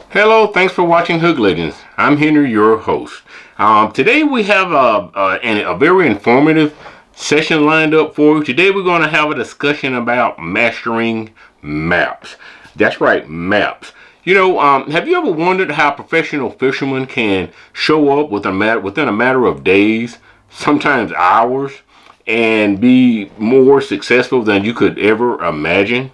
Hello, thanks for watching Hook Legends. I'm Henry, your host. Today we have a very informative session lined up for you. Today we're going to have a discussion about mastering maps. That's right, maps. Have you ever wondered how professional fishermen can show up within a matter of days, sometimes hours, and be more successful than you could ever imagine?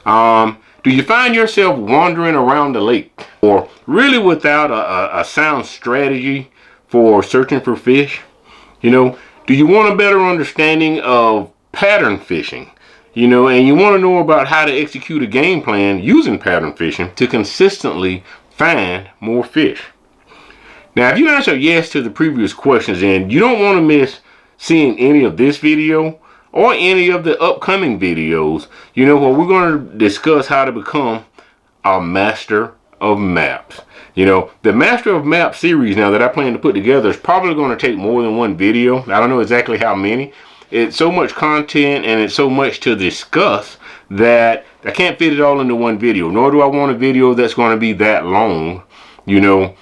Do you find yourself wandering around the lake or really without a sound strategy for searching for fish? Do you want a better understanding of pattern fishing? And you want to know about how to execute a game plan using pattern fishing to consistently find more fish. Now, if you answer yes to the previous questions and you don't want to miss seeing any of this video, or any of the upcoming videos, where we're going to discuss how to become a master of maps. The Master of Maps series now that I plan to put together is probably going to take more than one video. I don't know exactly how many. It's so much content and it's so much to discuss that I can't fit it all into one video. Nor do I want a video that's going to be that long, that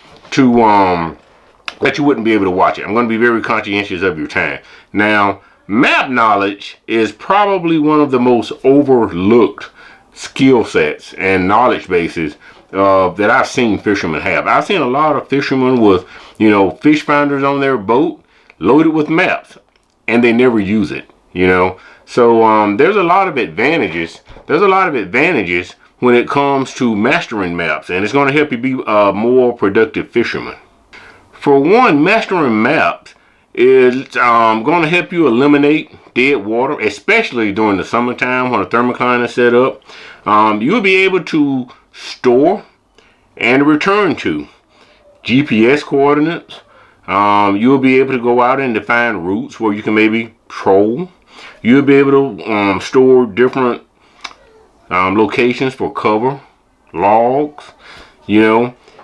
you wouldn't be able to watch it. I'm going to be very conscientious of your time. Now, map knowledge is probably one of the most overlooked skill sets and knowledge bases that I've seen fishermen have. I've seen a lot of fishermen with, fish finders on their boat loaded with maps, and they never use it, So there's a lot of advantages. There's a lot of advantages when it comes to mastering maps, and it's going to help you be a more productive fisherman. For one, mastering maps is going to help you eliminate dead water, especially during the summertime when a thermocline is set up. You'll be able to store and return to GPS coordinates. You'll be able to go out and define routes where you can maybe troll. You'll be able to store different locations for cover, logs,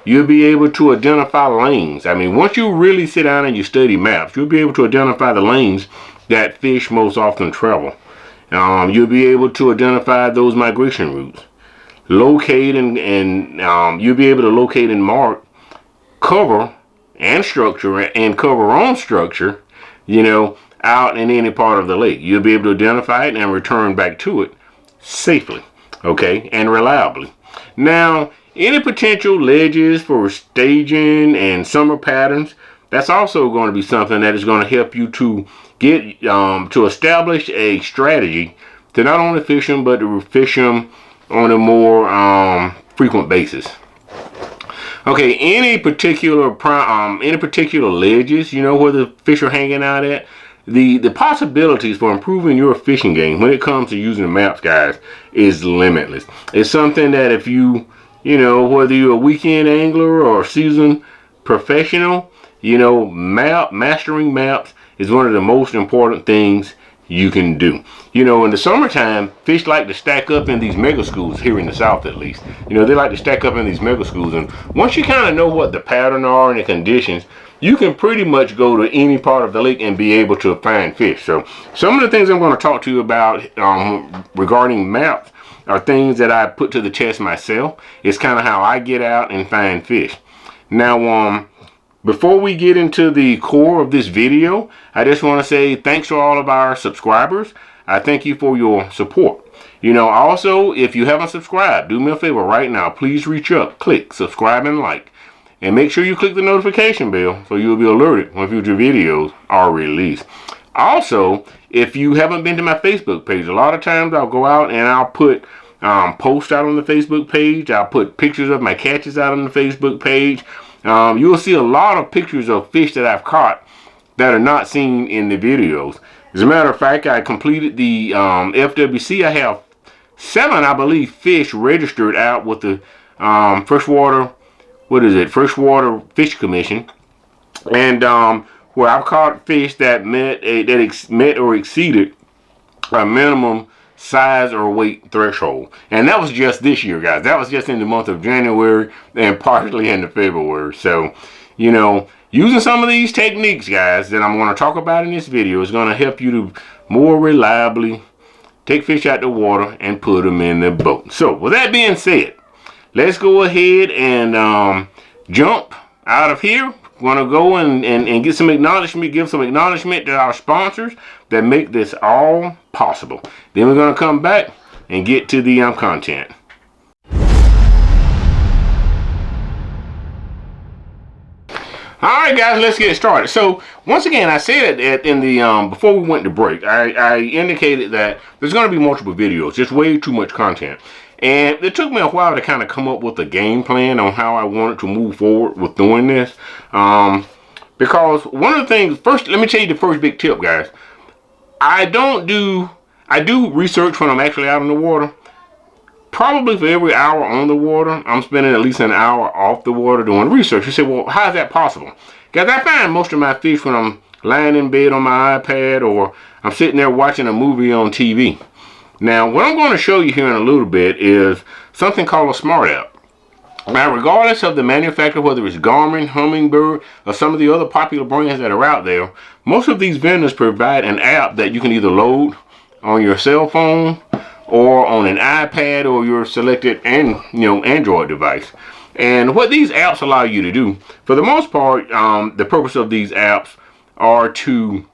You'll be able to identify lanes. I mean, once you really sit down and you study maps, you'll be able to identify the lanes that fish most often travel. You'll be able to identify those migration routes. Locate and you'll be able to locate and mark cover and structure and cover on structure, out in any part of the lake. You'll be able to identify it and return back to it safely, okay, and reliably. Now, any potential ledges for staging and summer patterns, that's also going to be something that is going to help you to get to establish a strategy to not only fish them, but to fish them on a more frequent basis. Okay, any particular ledges, where the fish are hanging out at, the possibilities for improving your fishing game when it comes to using maps, guys, is limitless. It's something that if you whether you're a weekend angler or a seasoned professional, mastering maps is one of the most important things you can do. In the summertime, fish like to stack up in these mega schools, here in the South at least. They like to stack up in these mega schools, and once you kind of know what the pattern are and the conditions, you can pretty much go to any part of the lake and be able to find fish. So some of the things I'm going to talk to you about regarding maps are things that I put to the test myself. It's kind of how I get out and find fish. Now, before we get into the core of this video, I just want to say thanks to all of our subscribers. I thank you for your support. Also, if you haven't subscribed, do me a favor right now. Please reach up, click subscribe and like. And make sure you click the notification bell so you'll be alerted when future videos are released. Also, if you haven't been to my Facebook page, a lot of times I'll go out and I'll put posts out on the Facebook page. I'll put pictures of my catches out on the Facebook page. You'll see a lot of pictures of fish that I've caught that are not seen in the videos. As a matter of fact, I completed the FWC. I have 7, I believe, fish registered out with the Freshwater Fish Commission, and where I've caught fish that met or exceeded a minimum size or weight threshold. And that was just this year, guys. That was just in the month of January and partially into February. So, using some of these techniques, guys, that I'm going to talk about in this video is going to help you to more reliably take fish out the water and put them in the boat. So, with that being said, let's go ahead and jump out of here. We're going to go and get some acknowledgement, give some acknowledgement to our sponsors that make this all possible. Then we're going to come back and get to the content. All right, guys, let's get started. So once again, I said it in the before we went to break, I indicated that there's going to be multiple videos, just way too much content. And it took me a while to kind of come up with a game plan on how I wanted to move forward with doing this. Because one of the things, first, let me tell you the first big tip, guys. I do research when I'm actually out in the water. Probably for every hour on the water, I'm spending at least an hour off the water doing research. You say, well, how is that possible? Because I find most of my fish when I'm lying in bed on my iPad or I'm sitting there watching a movie on TV. Now, what I'm going to show you here in a little bit is something called a smart app. Now, regardless of the manufacturer, whether it's Garmin, Humminbird, or some of the other popular brands that are out there, most of these vendors provide an app that you can either load on your cell phone or on an iPad or your selected Android device. And what these apps allow you to do, for the most part, the purpose of these apps are to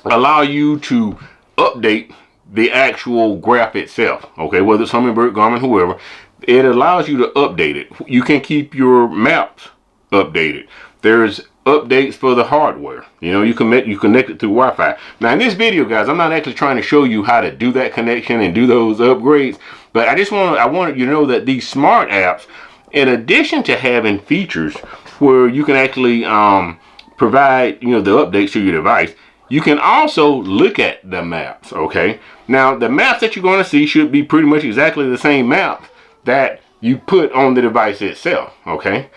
allow you to update the actual graph itself. Okay, whether it's Humminbird, Garmin, whoever, it allows you to update it. You can keep your maps updated. There's updates for the hardware. You connect it through Wi-Fi. Now in this video, guys, I'm not actually trying to show you how to do that connection and do those upgrades, but I wanted you to know that these smart apps, in addition to having features where you can actually provide the updates to your device, you can also look at the maps. Okay, now the maps that you're going to see should be pretty much exactly the same maps that you put on the device itself. Okay,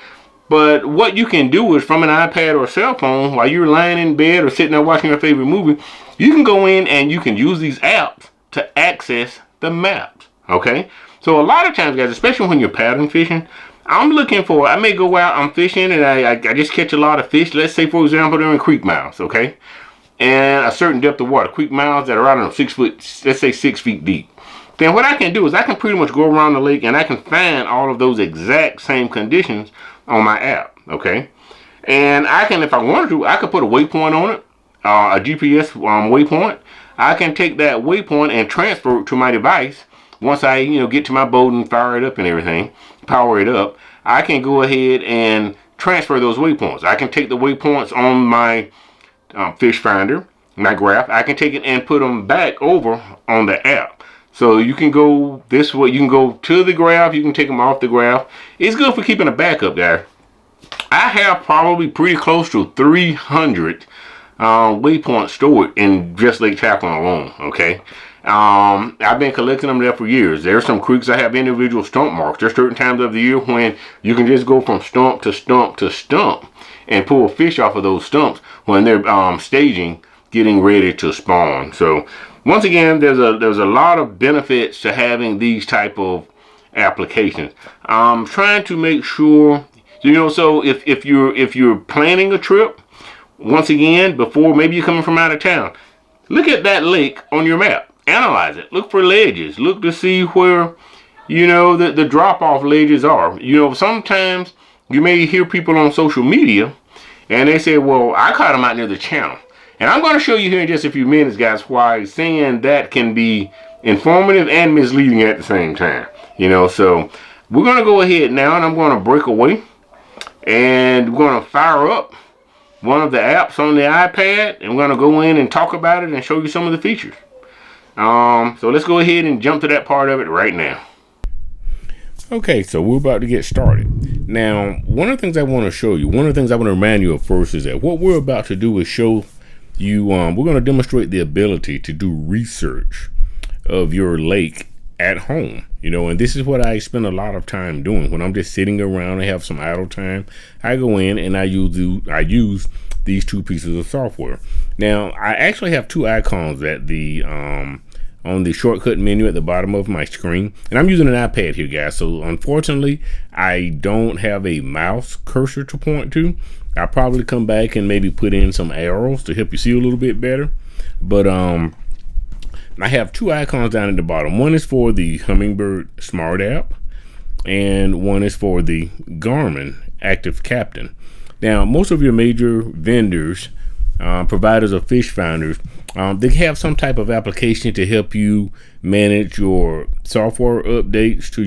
but what you can do is from an iPad or cell phone, while you're lying in bed or sitting there watching your favorite movie, you can go in and you can use these apps to access the maps. Okay, so a lot of times, guys, especially when you're pattern fishing, I may go out, I'm fishing, and I just catch a lot of fish. Let's say, for example, they're in creek mouths, okay, and a certain depth of water, creek mouths that are, I don't know, 6 foot, let's say 6 feet deep. Then what I can do is I can pretty much go around the lake and I can find all of those exact same conditions on my app, okay? And I can, if I wanted to, I could put a waypoint on it, a GPS waypoint. I can take that waypoint and transfer it to my device. Once I, get to my boat and fire it up and everything, power it up, I can go ahead and transfer those waypoints. I can take the waypoints on my fish finder, my graph. I can take it and put them back over on the app. So you can go this way, you can go to the graph, you can take them off the graph. It's good for keeping a backup, guys. I have probably pretty close to 300 waypoints stored in just Lake Chaplain alone, okay? I've been collecting them there for years. There's some creeks that have individual stump marks. There's certain times of the year when you can just go from stump to stump to stump and pull fish off of those stumps when they're staging, getting ready to spawn. So once again, there's a lot of benefits to having these type of applications. I'm trying to make sure, so if you're planning a trip, once again, before maybe you're coming from out of town, look at that lake on your map, analyze it, look for ledges, look to see where the drop-off ledges are. Sometimes you may hear people on social media and they say, well, I caught them out near the channel. And I'm going to show you here in just a few minutes, guys, why saying that can be informative and misleading at the same time. So we're going to go ahead now and I'm going to break away and we're going to fire up one of the apps on the iPad and we're going to go in and talk about it and show you some of the features. So let's go ahead and jump to that part of it right now. Okay, so we're about to get started. Now, one of the things I want to show you, one of the things I want to remind you of first is that what we're about to do is show you, we're going to demonstrate the ability to do research of your lake at home, and this is what I spend a lot of time doing when I'm just sitting around and have some idle time. I go in and I use these two pieces of software. Now, I actually have two icons at the on the shortcut menu at the bottom of my screen, and I'm using an iPad here, guys, so unfortunately I don't have a mouse cursor to point to. I'll probably come back and maybe put in some arrows to help you see a little bit better, but I have two icons down at the bottom. One is for the Humminbird Smart app, and one is for the Garmin Active Captain. Now, most of your major vendors, providers of fish finders, they have some type of application to help you manage your software updates to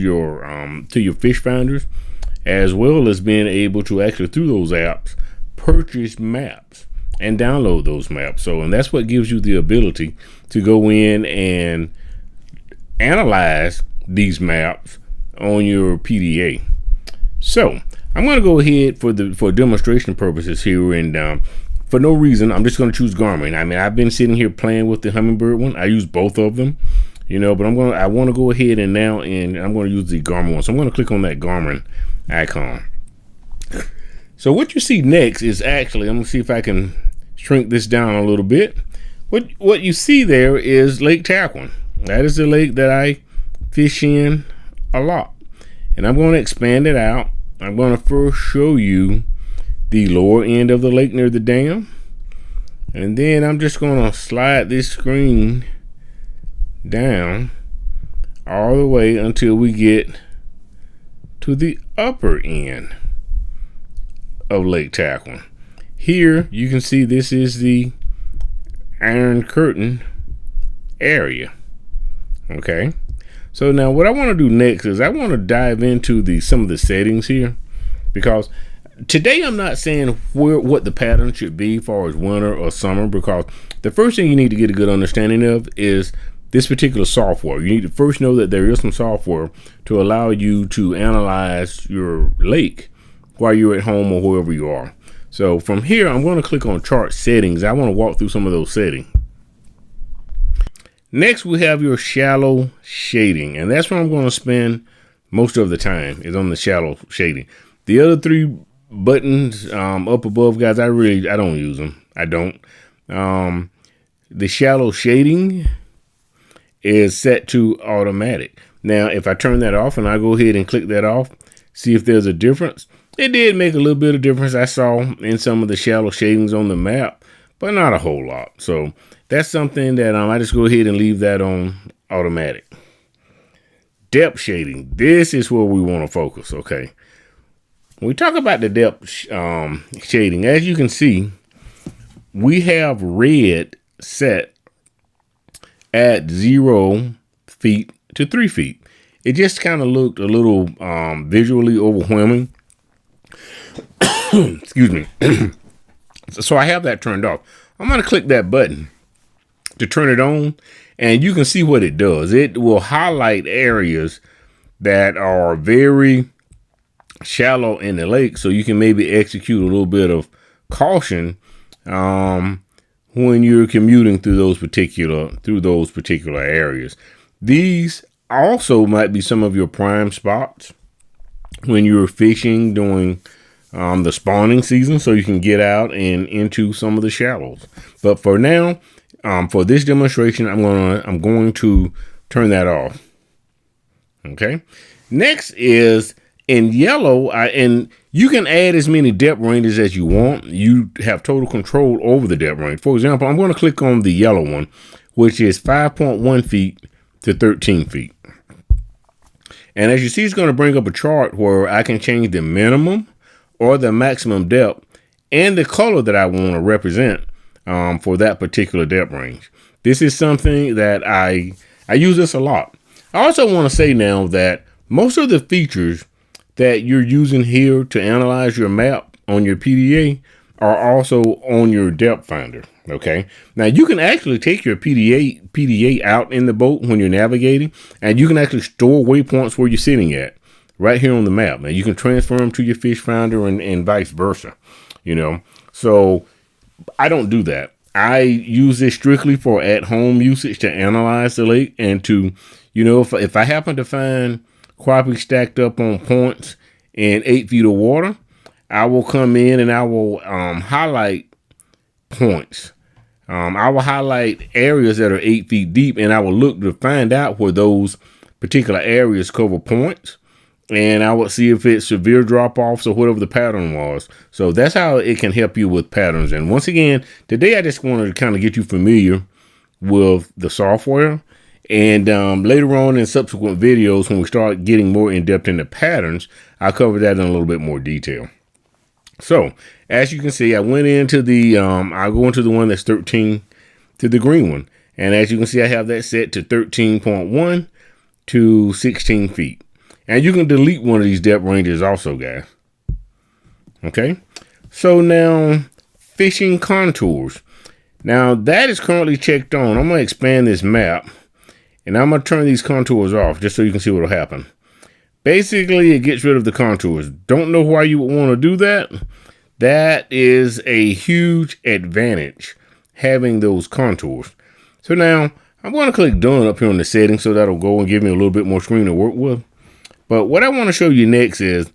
your fish finders, as well as being able to actually, through those apps, purchase maps and download those maps. And that's what gives you the ability to go in and analyze these maps on your PDA. So I'm going to go ahead for demonstration purposes here, and for no reason, I'm just going to choose Garmin. I mean, I've been sitting here playing with the Humminbird one. I use both of them, but I want to go ahead and I'm going to use the Garmin one. So I'm going to click on that Garmin icon. So what you see next is actually, I'm going to see if I can shrink this down a little bit. What you see there is Lake Tarquin. That is the lake that I fish in a lot. And I'm going to expand it out. I'm going to first show you the lower end of the lake near the dam. And then I'm just going to slide this screen down all the way until we get to the upper end of Lake Tarquin. Here you can see this is the Iron Curtain area. Okay, so now what I want to do next is I want to dive into some of the settings here, because today I'm not saying what the pattern should be as far as winter or summer, because the first thing you need to get a good understanding of is this particular software. You need to first know that there is some software to allow you to analyze your lake while you're at home or wherever you are. So from here, I'm going to click on chart settings. I want to walk through some of those settings. Next, we have your shallow shading, and that's where I'm going to spend most of the time, is on the shallow shading. The other three buttons up above, guys, I don't use them. I don't. The shallow shading is set to automatic. Now, if I turn that off and I go ahead and click that off, see if there's a difference. It did make a little bit of difference, I saw, in some of the shallow shadings on the map, but not a whole lot. So that's something that I just go ahead and leave that on automatic. Depth shading. This is where we want to focus, okay? When we talk about the depth shading, as you can see, we have red set at 0 feet to 3 feet. It just kind of looked a little visually overwhelming. Excuse me. So I have that turned off. I'm going to click that button to turn it on, and you can see what it does. It will highlight areas that are very shallow in the lake, so you can maybe execute a little bit of caution when you're commuting through those particular areas. These also might be some of your prime spots when you're fishing during the spawning season, so you can get out and into some of the shallows. But for now, for this demonstration, I'm going to turn that off. Okay. Next is in yellow, and you can add as many depth ranges as you want. You have total control over the depth range. For example, I'm going to click on the yellow one, which is 5.1 feet to 13 feet. And as you see, it's going to bring up a chart where I can change the minimum or the maximum depth and the color that I want to represent for that particular depth range. This is something that I use this a lot. I also want to say now that most of the features that you're using here to analyze your map on your PDA are also on your depth finder. Okay. Now you can actually take your PDA out in the boat when you're navigating, and you can actually store waypoints where you're sitting at right here on the map. Now you can transfer them to your fish finder and vice versa, so I don't do that. I use this strictly for at-home usage to analyze the lake and to, if I happen to find crappie stacked up on points in 8 feet of water, I will come in and I will highlight points. I will highlight areas that are 8 feet deep, and I will look to find out where those particular areas cover points. And I would see if it's severe drop-offs or whatever the pattern was. So that's how it can help you with patterns. And once again, today I just wanted to kind of get you familiar with the software And later on in subsequent videos, when we start getting more in depth into patterns, I'll cover that in a little bit more detail. So as you can see, I went into the, I'll go into the one that's 13 to the green one. And as you can see, I have that set to 13.1 to 16 feet. And you can delete one of these depth ranges also, guys. Okay. So now fishing contours. Now that is currently checked on. I'm going to expand this map and I'm going to turn these contours off just so you can see what will happen. Basically, it gets rid of the contours. Don't know why you would want to do that. That is a huge advantage, having those contours. So now I'm going to click done up here on the settings so that'll go and give me a little bit more screen to work with. But what I want to show you next is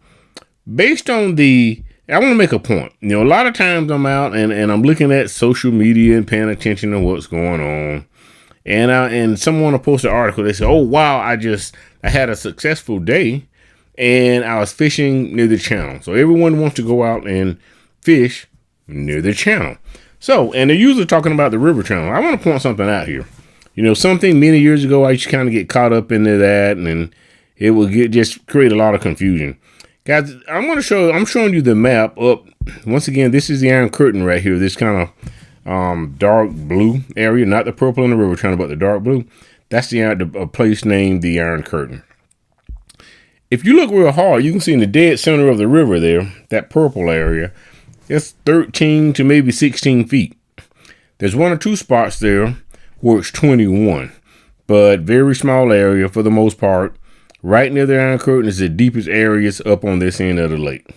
based on the, I want to make a point. You know, a lot of times I'm out and I'm looking at social media and paying attention to what's going on. And someone will post an article. They say, oh, wow, I had a successful day and I was fishing near the channel. So everyone wants to go out and fish near the channel. So, and they're usually talking about the river channel. I want to point something out here. You know, something many years ago, I used to kind of get caught up into that and it would just create a lot of confusion. Guys, I'm showing you the map up. Once again, this is the Iron Curtain right here. This kind of dark blue area, not the purple in the river channel, but the dark blue. That's a place named the Iron Curtain. If you look real hard, you can see in the dead center of the river there, that purple area, it's 13 to maybe 16 feet. There's one or two spots there where it's 21, but very small area for the most part. Right near the Iron Curtain is the deepest areas up on this end of the lake.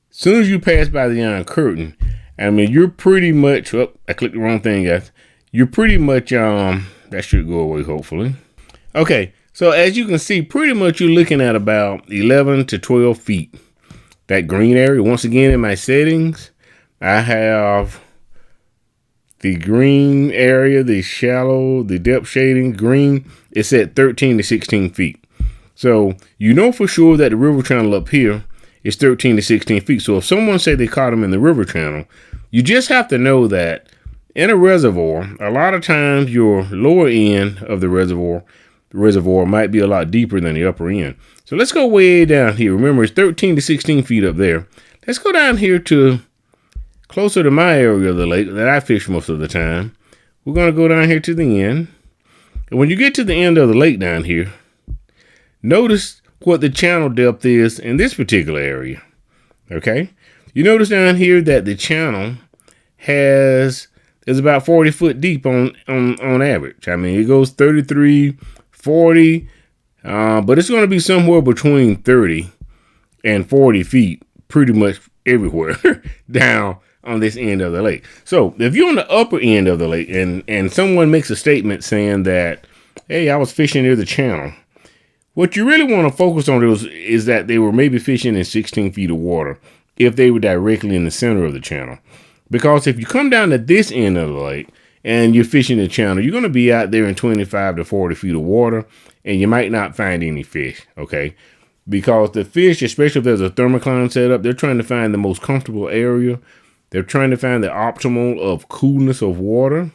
As soon as you pass by the Iron Curtain, I mean, you're pretty much, oh, I clicked the wrong thing, guys. You're pretty much, that should go away, hopefully. Okay, so as you can see, pretty much you're looking at about 11 to 12 feet. That green area, once again, in my settings, I have the green area, the shallow, the depth shading, green, it's at 13 to 16 feet. So you know for sure that the river channel up here is 13 to 16 feet. So if someone say they caught them in the river channel, you just have to know that in a reservoir, a lot of times your lower end of the reservoir might be a lot deeper than the upper end. So let's go way down here. Remember, it's 13 to 16 feet up there. Let's go down here to closer to my area of the lake that I fish most of the time. We're going to go down here to the end. And when you get to the end of the lake down here, notice what the channel depth is in this particular area. Okay. You notice down here that the channel is about 40 foot deep on average. I mean, it goes 33, 40, but it's going to be somewhere between 30 and 40 feet pretty much everywhere down on this end of the lake. So if you're on the upper end of the lake and someone makes a statement saying that, hey, I was fishing near the channel, what you really want to focus on is that they were maybe fishing in 16 feet of water if they were directly in the center of the channel. Because if you come down to this end of the lake and you're fishing the channel, you're going to be out there in 25 to 40 feet of water and you might not find any fish, okay? Because the fish, especially if there's a thermocline set up, they're trying to find the most comfortable area. They're trying to find the optimal of coolness of water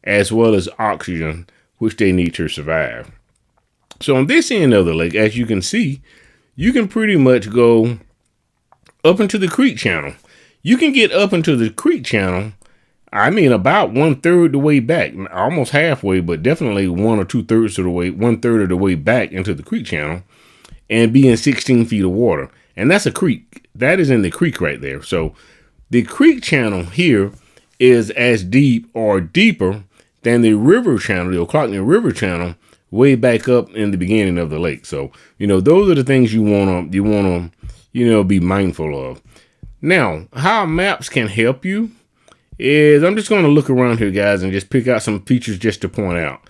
as well as oxygen, which they need to survive. So on this end of the lake, as you can see, you can pretty much go up into the creek channel. You can get up into the creek channel, I mean, about 1/3 the way back, almost halfway, but definitely 1 or 2/3 of the way, 1/3 of the way back into the creek channel and be in 16 feet of water. And that's a creek. That is in the creek right there. So the creek channel here is as deep or deeper than the river channel, the Ochlockonee River channel, way back up in the beginning of the lake. So, you know, those are the things you want to, be mindful of. Now, how maps can help you is I'm just going to look around here, guys, and just pick out some features just to point out.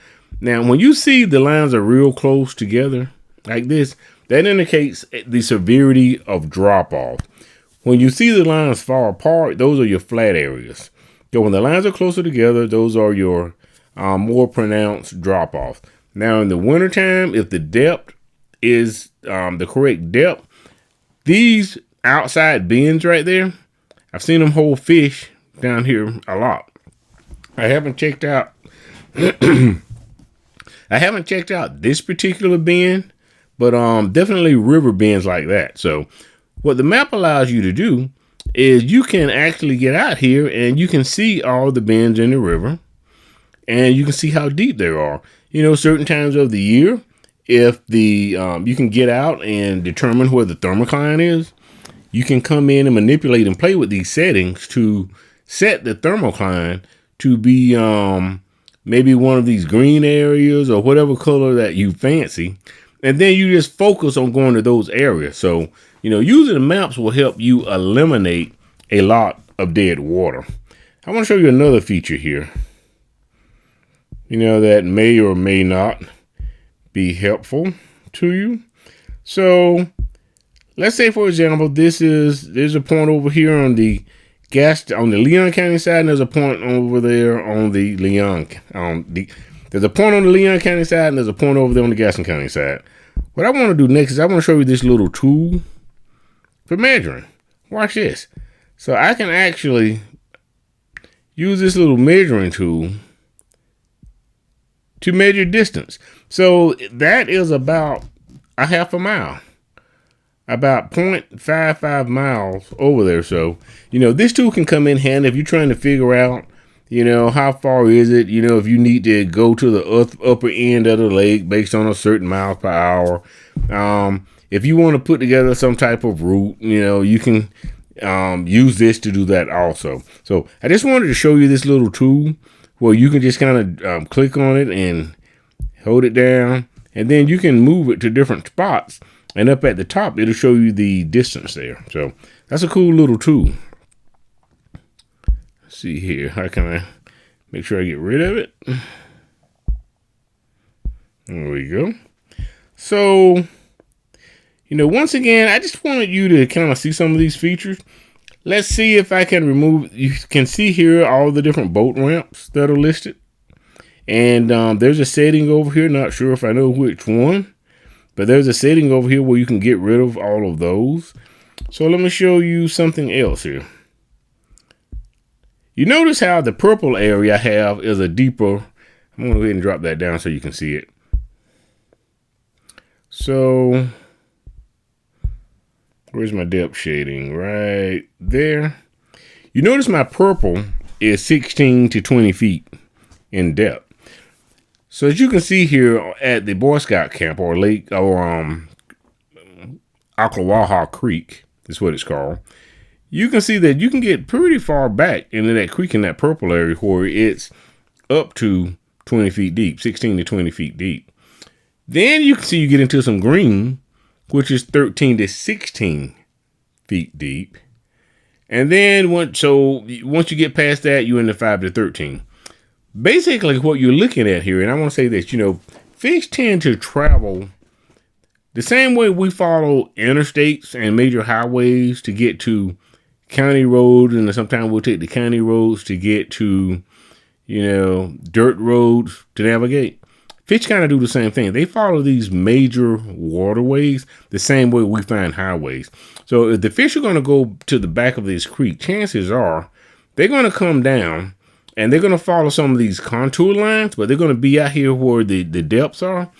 Now, when you see the lines are real close together like this, that indicates the severity of drop off. When you see the lines far apart, those are your flat areas. So when the lines are closer together, those are your more pronounced drop off. Now in the wintertime, if the depth is the correct depth, these outside bends right there, I've seen them hold fish down here a lot. I haven't checked out I haven't checked out this particular bend, but definitely river bends like that. So what the map allows you to do is you can actually get out here and you can see all the bends in the river, and you can see how deep they are. You know, certain times of the year, if the you can get out and determine where the thermocline is, you can come in and manipulate and play with these settings to set the thermocline to be maybe one of these green areas or whatever color that you fancy. And then you just focus on going to those areas. So, you know, using the maps will help you eliminate a lot of dead water. I want to show you another feature here, you know, that may or may not be helpful to you. So let's say, for example, there's a point over here on the Leon County side, and there's a point over there on the there's a point on the Leon County side, and there's a point over there on the Gaston County side. What I want to do next is I want to show you this little tool for measuring. Watch this. So I can actually use this little measuring tool to measure distance. So that is about a half a mile, about 0.55 miles over there. So, you know, this tool can come in handy if you're trying to figure out, you know, how far is it, you know, if you need to go to the upper end of the lake based on a certain miles per hour. If you want to put together some type of route, you know, you can use this to do that also. So I just wanted to show you this little tool where you can just kind of click on it and hold it down, and then you can move it to different spots. And up at the top, it'll show you the distance there. So that's a cool little tool. Let's see here. How can I make sure I get rid of it? There we go. So, you know, once again, I just wanted you to kind of see some of these features. Let's see if I can remove. You can see here all the different boat ramps that are listed. And there's a setting over here. Not sure if I know which one. But there's a setting over here where you can get rid of all of those. So let me show you something else here. You notice how the purple area I have is a deeper. I'm going to go ahead and drop that down so you can see it. So where's my depth shading? Right there. You notice my purple is 16 to 20 feet in depth. So as you can see here at the Boy Scout camp or lake or Ocklawaha Creek is what it's called. You can see that you can get pretty far back into that creek in that purple area where it's up to 20 feet deep, 16 to 20 feet deep. Then you can see you get into some green, which is 13 to 16 feet deep. And then once you get past that, you're in the 5 to 13. Basically, what you're looking at here, and I want to say this, you know, fish tend to travel the same way we follow interstates and major highways to get to county roads, and sometimes we'll take the county roads to get to, you know, dirt roads to navigate. Fish kind of do the same thing. They follow these major waterways the same way we find highways. So if the fish are going to go to the back of this creek, chances are they're going to come down and they're going to follow some of these contour lines, but they're going to be out here where the depths are.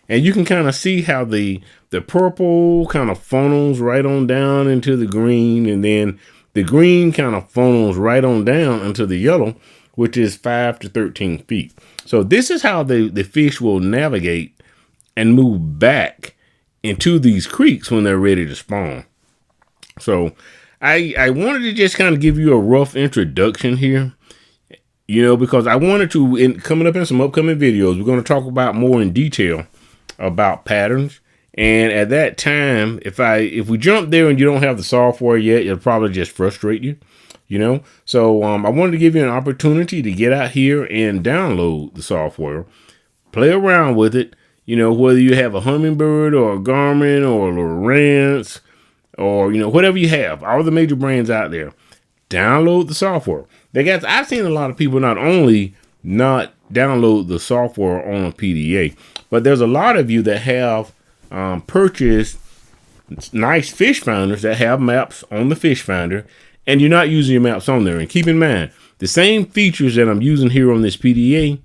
And you can kind of see how the purple kind of funnels right on down into the green, and then the green kind of funnels right on down into the yellow, which is 5 to 13 feet. So this is how the fish will navigate and move back into these creeks when they're ready to spawn. So I wanted to just kind of give you a rough introduction here, you know, because I wanted to, coming up in some upcoming videos, we're going to talk about more in detail about patterns. And at that time, if we jump there and you don't have the software yet, it'll probably just frustrate you, you know. So I wanted to give you an opportunity to get out here and download the software, play around with it, you know, whether you have a Humminbird or a Garmin or a Lowrance or, you know, whatever you have, all the major brands out there, download the software. I've seen a lot of people not only not download the software on a PDA, but there's a lot of you that have purchased nice fish finders that have maps on the fish finder, and you're not using your maps on there. And keep in mind, the same features that I'm using here on this PDA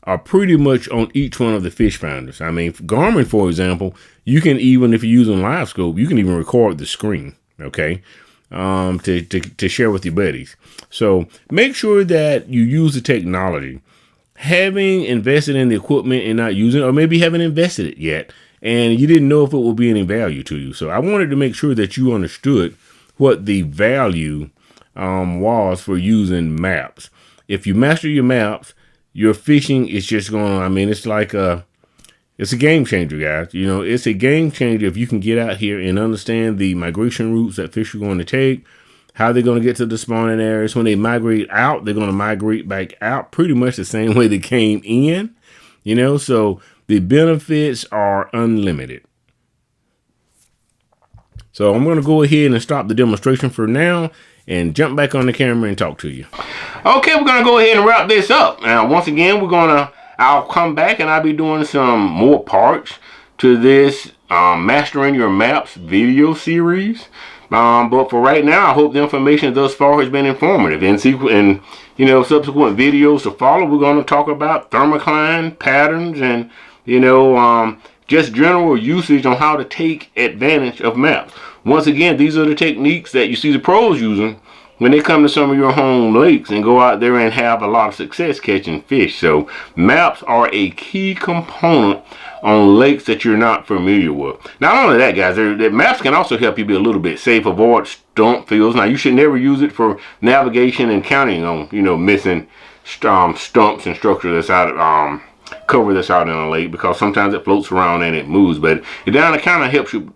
are pretty much on each one of the fish finders. I mean, Garmin, for example, you can even, if you're using LiveScope, you can even record the screen, okay, to share with your buddies. So make sure that you use the technology. Having invested in the equipment and not using it, or maybe haven't invested it yet, and you didn't know if it would be any value to you. So I wanted to make sure that you understood what the value was for using maps. If you master your maps, your fishing is just going to, I mean, it's like it's a game changer, guys. You know, it's a game changer if you can get out here and understand the migration routes that fish are going to take, how they're going to get to the spawning areas. When they migrate out, they're going to migrate back out pretty much the same way they came in, you know, so the benefits are unlimited. So I'm going to go ahead and stop the demonstration for now and jump back on the camera and talk to you. Okay, we're going to go ahead and wrap this up. Now, once again, I'll come back and I'll be doing some more parts to this Mastering Your Maps video series. But for right now, I hope the information thus far has been informative. And subsequent videos to follow, we're going to talk about thermocline patterns and, just general usage on how to take advantage of maps. Once again, these are the techniques that you see the pros using when they come to some of your home lakes and go out there and have a lot of success catching fish. So maps are a key component on lakes that you're not familiar with. Not only that, guys, the maps can also help you be a little bit safe, avoid stump fields. Now, you should never use it for navigation and counting on, missing stumps and structure that's out cover that's out in a lake, because sometimes it floats around and it moves, but it kind of helps you,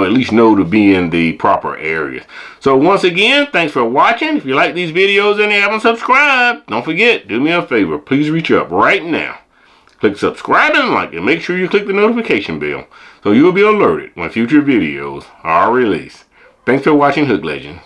at least know to be in the proper areas. So once again, thanks for watching. If you like these videos and you haven't subscribed, don't forget, do me a favor, please reach up right now, click subscribe and like, and make sure you click the notification bell so you'll be alerted when future videos are released. Thanks for watching Hook Legends.